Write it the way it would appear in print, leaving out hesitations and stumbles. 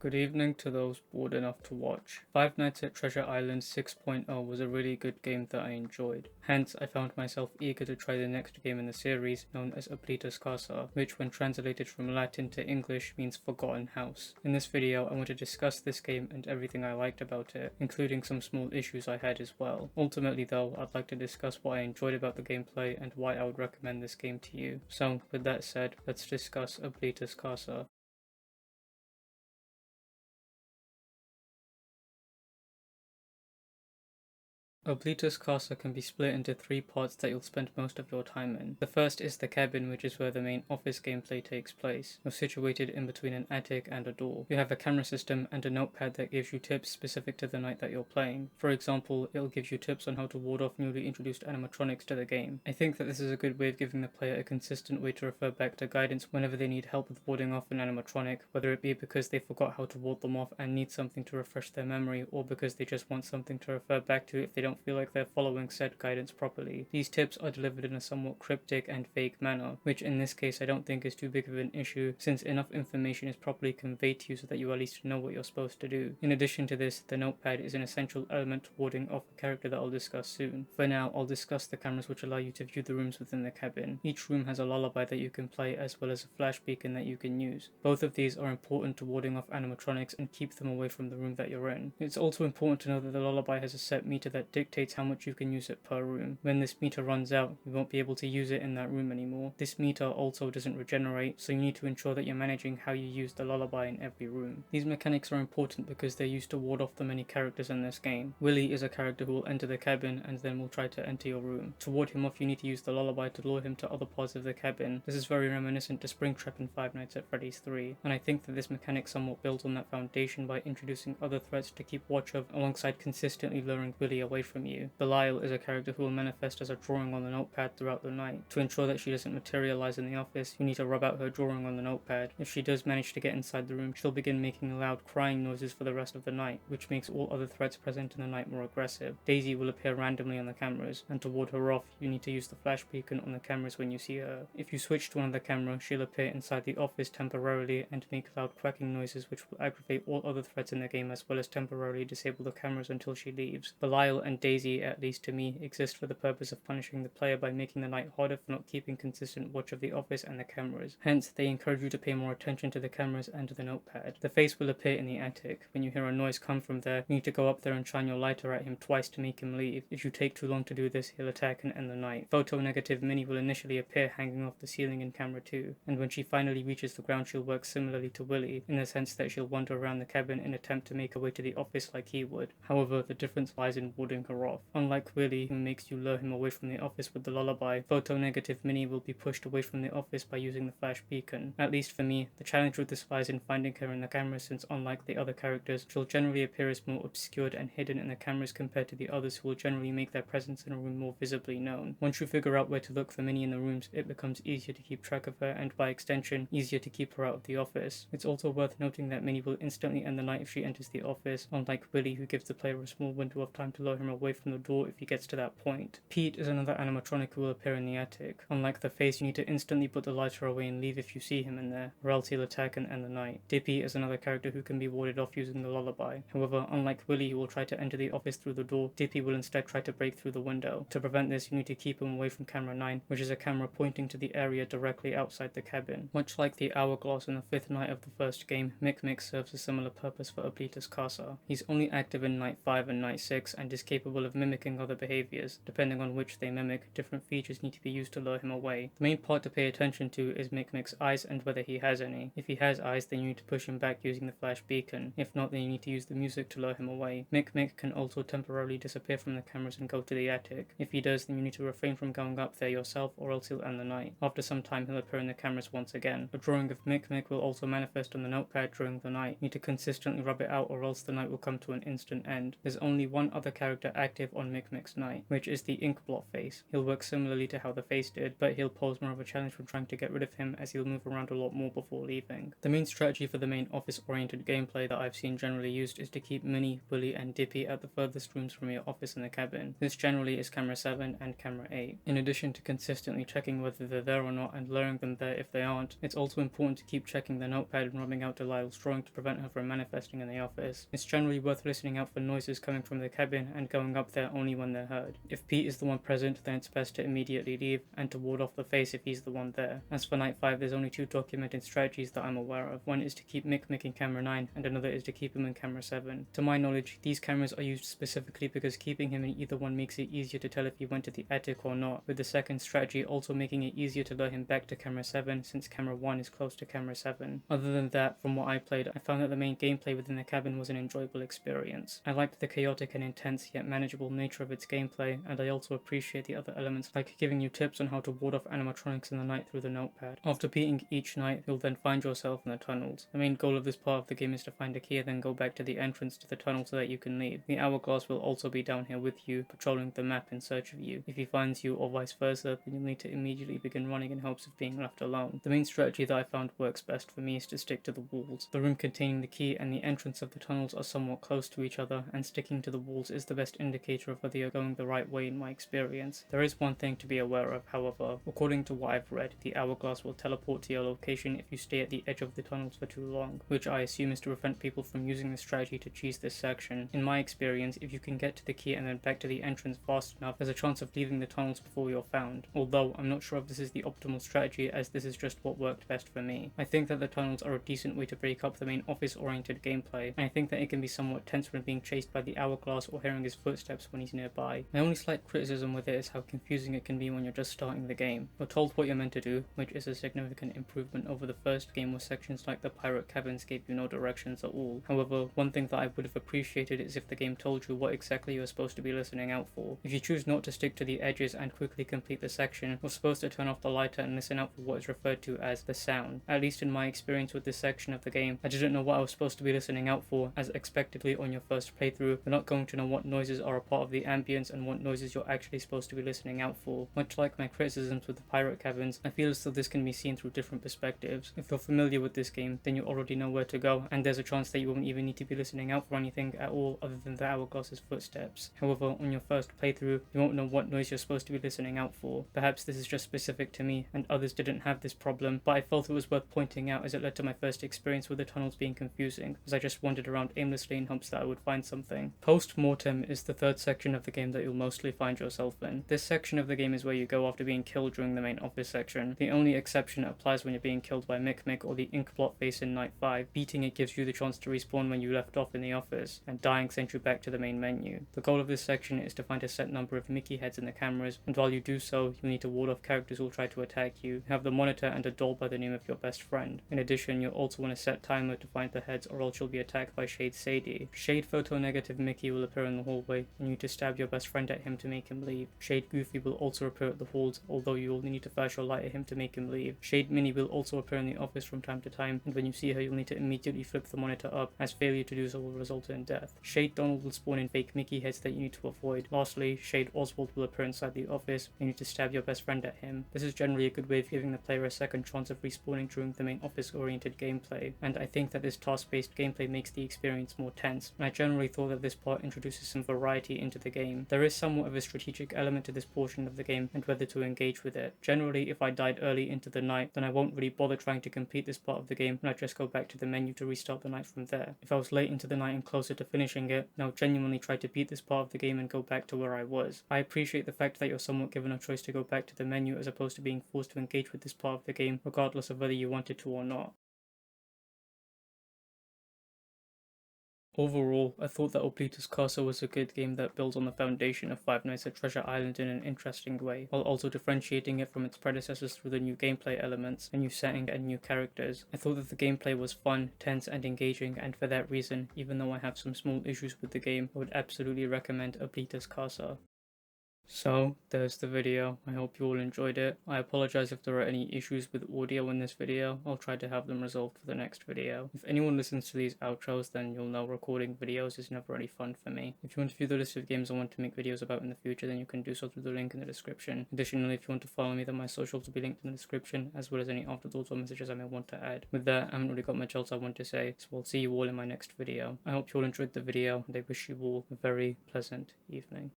Good evening to those bored enough to watch. Five Nights at Treasure Island 6.0 was a really good game that I enjoyed. Hence, I found myself eager to try the next game in the series, known as Oblitus Casa, which when translated from Latin to English means Forgotten House. In this video, I want to discuss this game and everything I liked about it, including some small issues I had as well. Ultimately though, I'd like to discuss what I enjoyed about the gameplay and why I would recommend this game to you. So, with that said, let's discuss Oblitus Casa. Oblitus Casa can be split into three parts that you'll spend most of your time in. The first is the cabin, which is where the main office gameplay takes place. You're situated in between an attic and a door. You have a camera system and a notepad that gives you tips specific to the night that you're playing. For example, it'll give you tips on how to ward off newly introduced animatronics to the game. I think that this is a good way of giving the player a consistent way to refer back to guidance whenever they need help with warding off an animatronic, whether it be because they forgot how to ward them off and need something to refresh their memory, or because they just want something to refer back to if they don't feel like they're following said guidance properly. These tips are delivered in a somewhat cryptic and vague manner, which in this case I don't think is too big of an issue since enough information is properly conveyed to you so that you at least know what you're supposed to do. In addition to this, the notepad is an essential element to warding off a character that I'll discuss soon. For now, I'll discuss the cameras which allow you to view the rooms within the cabin. Each room has a lullaby that you can play as well as a flash beacon that you can use. Both of these are important to warding off animatronics and keep them away from the room that you're in. It's also important to know that the lullaby has a set meter that dictates how much you can use it per room. When this meter runs out, you won't be able to use it in that room anymore. This meter also doesn't regenerate, so you need to ensure that you're managing how you use the lullaby in every room. These mechanics are important because they're used to ward off the many characters in this game. Willy is a character who will enter the cabin and then will try to enter your room. To ward him off, you need to use the lullaby to lure him to other parts of the cabin. This is very reminiscent to Springtrap in Five Nights at Freddy's 3, and I think that this mechanic somewhat builds on that foundation by introducing other threats to keep watch of alongside consistently luring Willy away from you. Belial is a character who will manifest as a drawing on the notepad throughout the night. To ensure that she doesn't materialize in the office, you need to rub out her drawing on the notepad. If she does manage to get inside the room, she'll begin making loud crying noises for the rest of the night, which makes all other threats present in the night more aggressive. Daisy will appear randomly on the cameras, and to ward her off, you need to use the flash beacon on the cameras when you see her. If you switch to another camera, she'll appear inside the office temporarily and make loud quacking noises which will aggravate all other threats in the game as well as temporarily disable the cameras until she leaves. Belial and Daisy, at least to me, exist for the purpose of punishing the player by making the night harder for not keeping consistent watch of the office and the cameras. Hence, they encourage you to pay more attention to the cameras and to the notepad. The face will appear in the attic. When you hear a noise come from there, you need to go up there and shine your lighter at him twice to make him leave. If you take too long to do this, he'll attack and end the night. Photo negative Minnie will initially appear hanging off the ceiling in camera 2, and when she finally reaches the ground she'll work similarly to Willy, in the sense that she'll wander around the cabin in an attempt to make her way to the office like he would. However, the difference lies in warding her off. Unlike Willy, who makes you lure him away from the office with the lullaby, photo negative Minnie will be pushed away from the office by using the flash beacon. At least for me, the challenge with this lies in finding her in the camera since unlike the other characters, she'll generally appear as more obscured and hidden in the cameras compared to the others who will generally make their presence in a room more visibly known. Once you figure out where to look for Minnie in the rooms, it becomes easier to keep track of her and by extension, easier to keep her out of the office. It's also worth noting that Minnie will instantly end the night if she enters the office, unlike Willy who gives the player a small window of time to lure him away from the door if he gets to that point. Pete is another animatronic who will appear in the attic. Unlike the face, you need to instantly put the lighter away and leave if you see him in there, or else he'll attack and end the night. Dippy is another character who can be warded off using the lullaby. However, unlike Willy who will try to enter the office through the door, Dippy will instead try to break through the window. To prevent this, you need to keep him away from camera 9, which is a camera pointing to the area directly outside the cabin. Much like the hourglass in the 5th night of the first game, Mick serves a similar purpose for Oblitus Casa. He's only active in night 5 and night 6 and is capable of mimicking other behaviors. Depending on which they mimic, different features need to be used to lure him away. The main part to pay attention to is Mick's eyes and whether he has any. If he has eyes, then you need to push him back using the flash beacon. If not, then you need to use the music to lure him away. Mick can also temporarily disappear from the cameras and go to the attic. If he does, then you need to refrain from going up there yourself or else he'll end the night. After some time, he'll appear in the cameras once again. A drawing of Mick will also manifest on the notepad during the night. You need to consistently rub it out or else the night will come to an instant end. There's only one other character active on Micmic's night, which is the ink blot face. He'll work similarly to how the face did, but he'll pose more of a challenge from trying to get rid of him as he'll move around a lot more before leaving. The main strategy for the main office-oriented gameplay that I've seen generally used is to keep Minnie, Willy, and Dippy at the furthest rooms from your office in the cabin. This generally is camera 7 and camera 8. In addition to consistently checking whether they're there or not and luring them there if they aren't, it's also important to keep checking the notepad and rubbing out Delilah's drawing to prevent her from manifesting in the office. It's generally worth listening out for noises coming from the cabin and going up there only when they're heard. If Pete is the one present, then it's best to immediately leave and to ward off the face if he's the one there. As for night 5, there's only 2 documented strategies that I'm aware of. One is to keep Micmic in camera 9 and another is to keep him in camera 7. To my knowledge, these cameras are used specifically because keeping him in either one makes it easier to tell if he went to the attic or not, with the second strategy also making it easier to lure him back to camera 7 since camera 1 is close to camera 7. Other than that, from what I played, I found that the main gameplay within the cabin was an enjoyable experience. I liked the chaotic and intense yet manageable nature of its gameplay, and I also appreciate the other elements like giving you tips on how to ward off animatronics in the night through the notepad. After beating each night, you'll then find yourself in the tunnels. The main goal of this part of the game is to find a key and then go back to the entrance to the tunnel so that you can leave. The hourglass will also be down here with you, patrolling the map in search of you. If he finds you or vice versa, then you'll need to immediately begin running in hopes of being left alone. The main strategy that I found works best for me is to stick to the walls. The room containing the key and the entrance of the tunnels are somewhat close to each other, and sticking to the walls is the best indicator of whether you're going the right way in my experience. There is one thing to be aware of, however. According to what I've read, the hourglass will teleport to your location if you stay at the edge of the tunnels for too long, which I assume is to prevent people from using this strategy to cheese this section. In my experience, if you can get to the key and then back to the entrance fast enough, there's a chance of leaving the tunnels before you're found, although I'm not sure if this is the optimal strategy as this is just what worked best for me. I think that the tunnels are a decent way to break up the main office-oriented gameplay, and I think that it can be somewhat tense when being chased by the hourglass or hearing his footsteps when he's nearby. My only slight criticism with it is how confusing it can be when you're just starting the game. You're told what you're meant to do, which is a significant improvement over the first game where sections like the pirate cabins gave you no directions at all. However, one thing that I would have appreciated is if the game told you what exactly you're supposed to be listening out for. If you choose not to stick to the edges and quickly complete the section, you're supposed to turn off the lighter and listen out for what is referred to as the sound. At least in my experience with this section of the game, I didn't know what I was supposed to be listening out for, as expectedly on your first playthrough, you're not going to know what noises are a part of the ambience and what noises you're actually supposed to be listening out for. Much like my criticisms with the pirate cabins, I feel as though this can be seen through different perspectives. If you're familiar with this game, then you already know where to go, and there's a chance that you won't even need to be listening out for anything at all other than the hourglass's footsteps. However, on your first playthrough, you won't know what noise you're supposed to be listening out for. Perhaps this is just specific to me, and others didn't have this problem, but I felt it was worth pointing out as it led to my first experience with the tunnels being confusing, as I just wandered around aimlessly in hopes that I would find something. Post-Mortem is the third section of the game that you'll mostly find yourself in. This section of the game is where you go after being killed during the main office section. The only exception applies when you're being killed by Micmic or the ink blot face in night 5. Beating it gives you the chance to respawn when you left off in the office, and dying sends you back to the main menu. The goal of this section is to find a set number of Mickey heads in the cameras, and while you do so, you'll need to ward off characters who will try to attack you. You have the monitor and a doll by the name of your best friend. In addition, you'll also want a set timer to find the heads, or else you'll be attacked by Shade Sadie. Shade photo-negative Mickey will appear in the hallway, and you need to stab your best friend at him to make him leave. Shade Goofy will also appear at the halls, although you will need to flash your light at him to make him leave. Shade Minnie will also appear in the office from time to time, and when you see her, you'll need to immediately flip the monitor up, as failure to do so will result in death. Shade Donald will spawn in fake Mickey heads that you need to avoid. Lastly, Shade Oswald will appear inside the office, and you need to stab your best friend at him. This is generally a good way of giving the player a second chance of respawning during the main office-oriented gameplay, and I think that this task-based gameplay makes the experience more tense, and I generally thought that this part introduces some variety into the game. There is somewhat of a strategic element to this portion of the game and whether to engage with it. Generally, if I died early into the night, then I won't really bother trying to complete this part of the game, and I just go back to the menu to restart the night from there. If I was late into the night and closer to finishing it, then I'll genuinely try to beat this part of the game and go back to where I was. I appreciate the fact that you're somewhat given a choice to go back to the menu as opposed to being forced to engage with this part of the game, regardless of whether you wanted to or not. Overall, I thought that Oblitus Casa was a good game that builds on the foundation of Five Nights at Treasure Island in an interesting way, while also differentiating it from its predecessors through the new gameplay elements, a new setting, and new characters. I thought that the gameplay was fun, tense, and engaging, and for that reason, even though I have some small issues with the game, I would absolutely recommend Oblitus Casa. So, there's the video. I hope you all enjoyed it. I apologize if there are any issues with audio in this video. I'll try to have them resolved for the next video. If anyone listens to these outros, then you'll know recording videos is never really fun for me. If you want to view the list of games I want to make videos about in the future, then you can do so through the link in the description. Additionally, if you want to follow me, then my socials will be linked in the description, as well as any afterthoughts or messages I may want to add. With that, I haven't really got much else I want to say, so I'll see you all in my next video. I hope you all enjoyed the video, and I wish you all a very pleasant evening.